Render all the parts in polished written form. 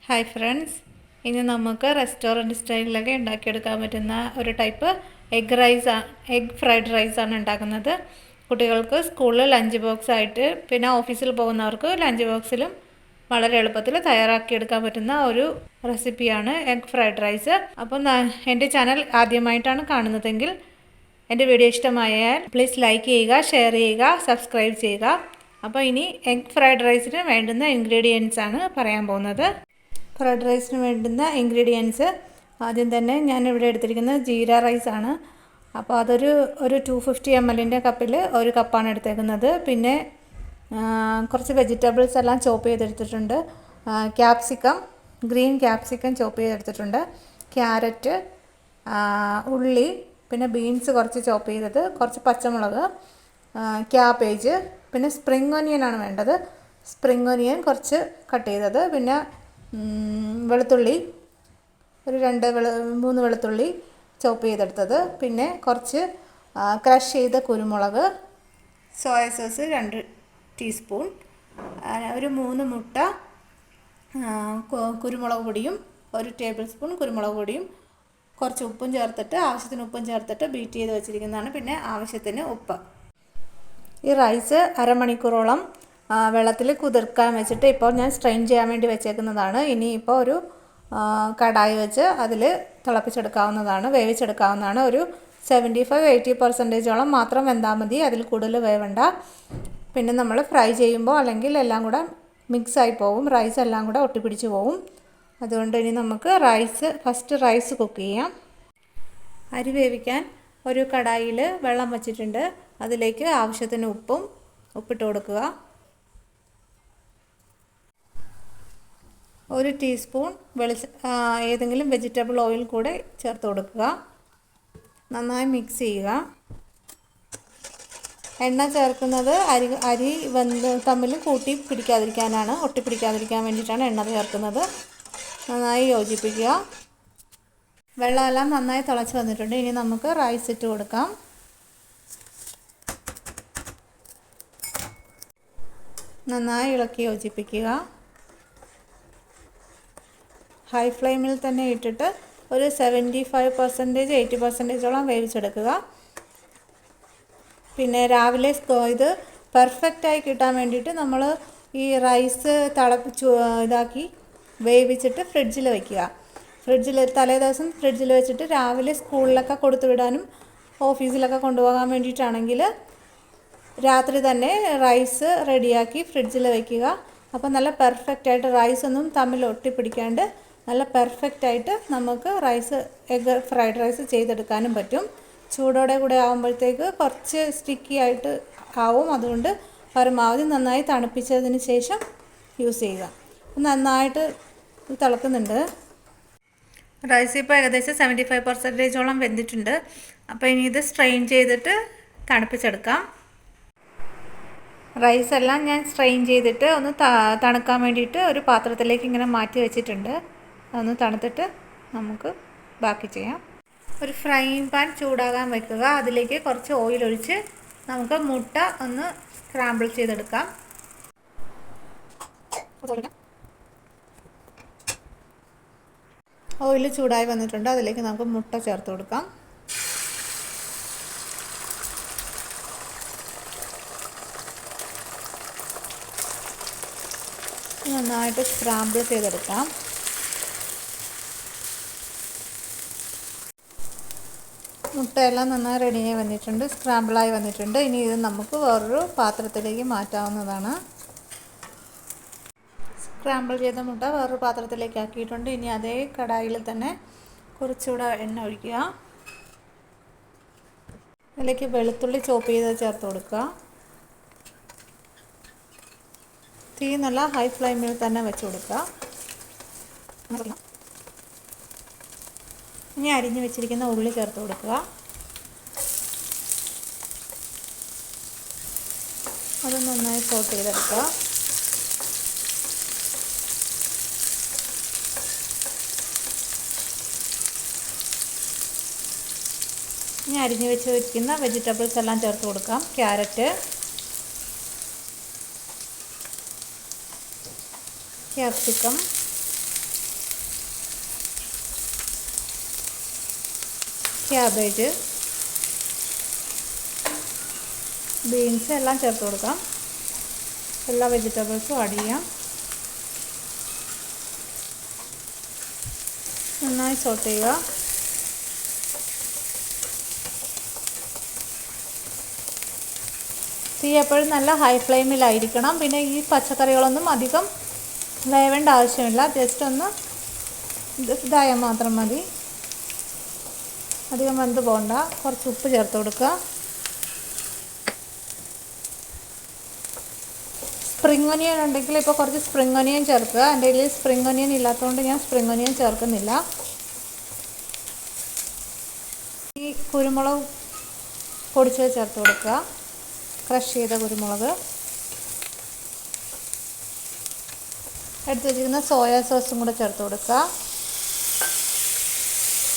Hi friends, ഇനി നമുക്ക് restaurant സ്റ്റൈലിലൊക്കെ ഉണ്ടാക്കിയെടുക്കാൻ പറ്റുന്ന ഒരു ടൈപ്പ് എഗ് ഫ്രൈഡ് റൈസാണ് ഉണ്ടാക്കുന്നത്. കുട്ടികൾക്ക് സ്കൂളിൽ ലഞ്ച് ബോക്സ് ആയിട്ട് പിന്നെ ഓഫീസിൽ പോകുന്നവർക്ക് ലഞ്ച് ബോക്സിലും വളരെ എളുപ്പത്തിൽ തയ്യാറാക്കിയെടുക്കാൻ പറ്റുന്ന ഒരു റെസിപ്പിയാണ് എഗ് ഫ്രൈഡ് റൈസ്. അപ്പം എൻ്റെ ചാനൽ ആദ്യമായിട്ടാണ് കാണുന്നതെങ്കിൽ എൻ്റെ വീഡിയോ ഇഷ്ടമായാൽ പ്ലീസ് ലൈക്ക് ചെയ്യുക, ഷെയർ ചെയ്യുക, സബ്സ്ക്രൈബ് ചെയ്യുക. അപ്പോൾ ഇനി എഗ് ഫ്രൈഡ് റൈസിന് വേണ്ടുന്ന ഇൻഗ്രീഡിയൻസ് ആണ് പറയാൻ പോകുന്നത്. ഫ്രൈഡ് റൈസിന് വേണ്ടുന്ന ഇൻഗ്രീഡിയൻസ് ആദ്യം തന്നെ ഞാൻ ഇവിടെ എടുത്തിരിക്കുന്നത് ജീര റൈസാണ്. അപ്പോൾ അതൊരു 250 ml കപ്പിൽ ഒരു കപ്പാണ് എടുത്തേക്കുന്നത്. പിന്നെ കുറച്ച് വെജിറ്റബിൾസ് എല്ലാം ചോപ്പ് ചെയ്തെടുത്തിട്ടുണ്ട്. ഗ്രീൻ ക്യാപ്സിക്കം ചോപ്പ് ചെയ്തെടുത്തിട്ടുണ്ട്, ക്യാരറ്റ്, ഉള്ളി, പിന്നെ ബീൻസ് കുറച്ച് ചോപ്പ് ചെയ്തത്, കുറച്ച് പച്ചമുളക്, ക്യാബേജ്, പിന്നെ സ്പ്രിംഗ് ഒനിയൻ ആണ് വേണ്ടത്. സ്പ്രിംഗ് ഒനിയൻ കുറച്ച് കട്ട് ചെയ്തത്, പിന്നെ വെളുത്തുള്ളി ഒരു 3 വെളുത്തുള്ളി ചോപ്പ് ചെയ്തെടുത്തത്, പിന്നെ കുറച്ച് ക്രഷ് ചെയ്ത കുരുമുളക്, സോയ സോസ് 2 ടീസ്പൂൺ, ഒരു 3 മുട്ട, കുരുമുളക് പൊടിയും 1 ടേബിൾ സ്പൂൺ കുരുമുളക് പൊടിയും, കുറച്ച് ഉപ്പും ചേർത്തിട്ട് ആവശ്യത്തിന് ഉപ്പും ചേർത്തിട്ട് ബീറ്റ് ചെയ്ത് വെച്ചിരിക്കുന്നതാണ്. പിന്നെ ആവശ്യത്തിന് ഉപ്പ്. ഈ റൈസ് അരമണിക്കൂറോളം വെള്ളത്തിൽ കുതിർക്കാൻ വെച്ചിട്ട് ഇപ്പോൾ ഞാൻ സ്ട്രെയിൻ ചെയ്യാൻ വേണ്ടി വെച്ചേക്കുന്നതാണ്. ഇനിയിപ്പോൾ ഒരു കടായി വെച്ച് അതിൽ തിളപ്പിച്ചെടുക്കാവുന്നതാണ്, വേവിച്ചെടുക്കാവുന്നതാണ്. ഒരു 75-80% മാത്രം വെന്താൽ മതി, അതിൽ കൂടുതൽ വേവണ്ട. പിന്നെ നമ്മൾ ഫ്രൈ ചെയ്യുമ്പോൾ അല്ലെങ്കിൽ എല്ലാം കൂടെ മിക്സായി പോകും, റൈസ് എല്ലാം കൂടെ ഒട്ടിപ്പിടിച്ച് പോകും. അതുകൊണ്ട് ഇനി നമുക്ക് ഫസ്റ്റ് റൈസ് കുക്ക് ചെയ്യാം. അരി വേവിക്കാൻ ഒരു കടായിൽ വെള്ളം വച്ചിട്ടുണ്ട്. അതിലേക്ക് ആവശ്യത്തിന് ഉപ്പിട്ട് കൊടുക്കുക. 1 ടീസ്പൂൺ ഏതെങ്കിലും വെജിറ്റബിൾ ഓയിൽ കൂടെ ചേർത്ത് കൊടുക്കുക. നന്നായി മിക്സ് ചെയ്യുക. എണ്ണ ചേർക്കുന്നത് അരി തമ്മിൽ കൂട്ടി പിടിക്കാതിരിക്കാനാണ്, ഒട്ടിപ്പിടിക്കാതിരിക്കാൻ വേണ്ടിയിട്ടാണ് എണ്ണ ചേർക്കുന്നത്. നന്നായി യോജിപ്പിക്കുക. വെള്ളമെല്ലാം നന്നായി തിളച്ച് വന്നിട്ടുണ്ട്. ഇനി നമുക്ക് റൈസ് ഇട്ട് കൊടുക്കാം. നന്നായി ഇളക്കി യോജിപ്പിക്കുക. ഹൈ ഫ്ലെയിമിൽ തന്നെ ഇട്ടിട്ട് ഒരു 75-80% വേവിച്ചെടുക്കുക. പിന്നെ രാവിലെ ഇത് പെർഫെക്റ്റായി കിട്ടാൻ വേണ്ടിയിട്ട് നമ്മൾ ഈ റൈസ് ഇതാക്കി വേവിച്ചിട്ട് ഫ്രിഡ്ജിൽ വയ്ക്കുക. തലേദിവസം ഫ്രിഡ്ജിൽ വെച്ചിട്ട് രാവിലെ സ്കൂളിലൊക്കെ കൊടുത്തു വിടാനും ഓഫീസിലൊക്കെ കൊണ്ടുപോകാൻ വേണ്ടിയിട്ടാണെങ്കിൽ രാത്രി തന്നെ റൈസ് റെഡിയാക്കി ഫ്രിഡ്ജിൽ വയ്ക്കുക. അപ്പോൾ നല്ല പെർഫെക്റ്റായിട്ട് റൈസൊന്നും തമ്മിൽ ഒട്ടിപ്പിടിക്കാണ്ട് നല്ല പെർഫെക്റ്റായിട്ട് നമുക്ക് എഗ് ഫ്രൈഡ് റൈസ് ചെയ്തെടുക്കാനും പറ്റും. ചൂടോടെ കൂടെ ആകുമ്പോഴത്തേക്ക് കുറച്ച് സ്റ്റിക്കി ആയിട്ട് ആവും. അതുകൊണ്ട് പരമാവധി നന്നായി തണുപ്പിച്ചതിന് ശേഷം യൂസ് ചെയ്യുക. നന്നായിട്ട് തിളക്കുന്നുണ്ട്. റൈസ് ഇപ്പോൾ ഏകദേശം 75%ഓളം വെന്തിട്ടുണ്ട്. അപ്പോൾ ഇനി ഇത് സ്ട്രെയിൻ ചെയ്തിട്ട് തണുപ്പിച്ചെടുക്കാം. റൈസെല്ലാം ഞാൻ സ്ട്രെയിൻ ചെയ്തിട്ട് ഒന്ന് തണുക്കാൻ വേണ്ടിയിട്ട് ഒരു പാത്രത്തിലേക്ക് ഇങ്ങനെ മാറ്റി വെച്ചിട്ടുണ്ട്. അതൊന്ന് തണുത്തിട്ട് നമുക്ക് ബാക്കി ചെയ്യാം. ഒരു ഫ്രൈയിങ് പാൻ ചൂടാകാൻ വെക്കുക. അതിലേക്ക് കുറച്ച് ഓയിൽ ഒഴിച്ച് നമുക്ക് മുട്ട ഒന്ന് സ്ക്രാമ്പിൾ ചെയ്തെടുക്കാം. ഓയിൽ ചൂടായി വന്നിട്ടുണ്ട്. അതിലേക്ക് നമുക്ക് മുട്ട ചേർത്ത് കൊടുക്കാം. നന്നായിട്ട് സ്ക്രാമ്പിൾ ചെയ്തെടുക്കാം. മുട്ടയെല്ലാം നന്നായി റെഡിയായി വന്നിട്ടുണ്ട്, സ്ക്രാമ്പിളായി വന്നിട്ടുണ്ട്. ഇനി ഇത് നമുക്ക് വേറൊരു പാത്രത്തിലേക്ക് മാറ്റാവുന്നതാണ്. സ്ക്രാമ്പിൾ ചെയ്ത മുട്ട വേറൊരു പാത്രത്തിലേക്ക് ആക്കിയിട്ടുണ്ട്. ഇനി അതേ കടായിൽ തന്നെ കുറച്ചുകൂടെ എണ്ണ ഒഴിക്കുക. അതിലേക്ക് വെളുത്തുള്ളി ചോപ്പ് ചെയ്ത് ചേർത്ത് കൊടുക്കുക. തീ നല്ല ഹൈ ഫ്ലെയിമിൽ തന്നെ വെച്ച് കൊടുക്കുക. ഇനി അരിഞ്ഞ് വെച്ചിരിക്കുന്ന ഉള്ളി ചേർത്ത് കൊടുക്കുക. അത് നന്നായി സോട്ട് ചെയ്തെടുക്കുക. ഇനി അരിഞ്ഞ് വെച്ചിരിക്കുന്ന വെജിറ്റബിൾസ് എല്ലാം ചേർത്ത് കൊടുക്കാം. ക്യാരറ്റ്, ക്യാപ്സിക്കം, ക്യാബേജ്, ബീൻസ് എല്ലാം ചേർത്ത് കൊടുക്കാം. എല്ലാ വെജിറ്റബിൾസും ആഡ് ചെയ്യാം. നന്നായി സോട്ട് ചെയ്യുക. തീ എപ്പോഴും നല്ല ഹൈ ഫ്ലെയിമിലായിരിക്കണം. പിന്നെ ഈ പച്ചക്കറികളൊന്നും അധികം വേവേണ്ട ആവശ്യമില്ല. ജസ്റ്റ് ഒന്ന് ഇതായാൽ മാത്രം മതി. അധികം വെന്ത് പോകണ്ട. കുറച്ച് ഉപ്പ് ചേർത്ത് കൊടുക്കുക. സ്പ്രിംഗ് ഒനിയൻ ഉണ്ടെങ്കിൽ ഇപ്പോൾ കുറച്ച് സ്പ്രിംഗ് ഒനിയൻ ചേർക്കുക. എൻ്റെ കയ്യിൽ സ്പ്രിംഗ് ഒനിയൻ ഇല്ലാത്തതുകൊണ്ട് ഞാൻ സ്പ്രിംഗ് ഒനിയൻ ചേർക്കുന്നില്ല. ഈ കുരുമുളക് പൊടിച്ചത് ചേർത്ത് കൊടുക്കുക. ക്രഷ് ചെയ്ത കുരുമുളക്. എടുത്ത് വെച്ചിരിക്കുന്ന സോയാ സോസും കൂടെ ചേർത്ത് കൊടുക്കുക.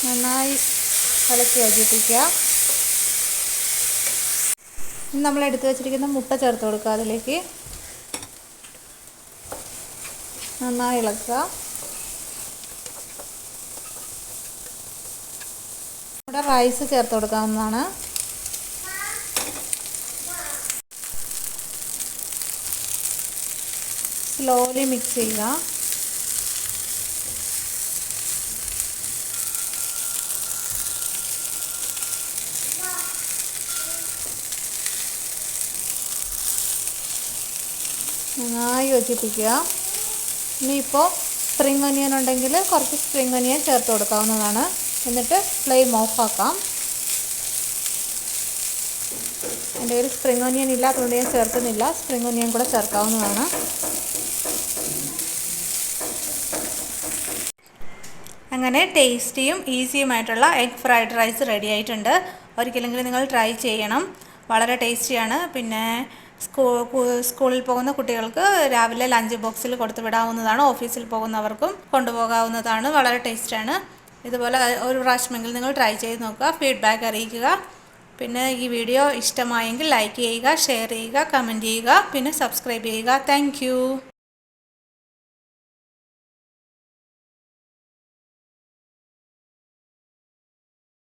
നന്നായി ഇളക്കി യോജിപ്പിക്കുക. ഇനി നമ്മൾ എടുത്ത് വെച്ചിരിക്കുന്ന മുട്ട ചേർത്ത് കൊടുക്കുക. അതിലേക്ക് നന്നായി ഇളക്കുക. ഇവിടെ റൈസ് ചേർത്ത് കൊടുക്കാവുന്നതാണ്. സ്ലോലി മിക്സ് ചെയ്യുക. നന്നായി യോജിപ്പിക്കുക. ഇനിയിപ്പോൾ സ്പ്രിംഗ് ഒനിയൻ ഉണ്ടെങ്കിൽ കുറച്ച് സ്പ്രിംഗ് ഒനിയൻ ചേർത്ത് കൊടുക്കാവുന്നതാണ്. എന്നിട്ട് ഫ്ലെയിം ഓഫാക്കാം. എൻ്റെ ഒരു സ്പ്രിംഗ് ഒനിയൻ ഇല്ലാത്തതുകൊണ്ട് ഞാൻ ചേർക്കുന്നില്ല. സ്പ്രിംഗ് ഒനിയൻ കൂടെ ചേർക്കാവുന്നതാണ്. അങ്ങനെ ടേസ്റ്റിയും ഈസിയുമായിട്ടുള്ള എഗ് ഫ്രൈഡ് റൈസ് റെഡി ആയിട്ടുണ്ട്. ഒരിക്കലെങ്കിലും നിങ്ങൾ ട്രൈ ചെയ്യണം. വളരെ ടേസ്റ്റിയാണ്. പിന്നെ സ്കൂളിൽ പോകുന്ന കുട്ടികൾക്ക് രാവിലെ ലഞ്ച് ബോക്സിൽ കൊടുത്തു വിടാവുന്നതാണ്. ഓഫീസിൽ പോകുന്നവർക്കും കൊണ്ടുപോകാവുന്നതാണ്. വളരെ ടേസ്റ്റാണ്. ഇതുപോലെ ഒരു പ്രാവശ്യമെങ്കിലും നിങ്ങൾ ട്രൈ ചെയ്ത് നോക്കുക. ഫീഡ്ബാക്ക് അറിയിക്കുക. പിന്നെ ഈ വീഡിയോ ഇഷ്ടമായെങ്കിൽ ലൈക്ക് ചെയ്യുക, ഷെയർ ചെയ്യുക, കമൻറ്റ് ചെയ്യുക, പിന്നെ സബ്സ്ക്രൈബ് ചെയ്യുക. താങ്ക്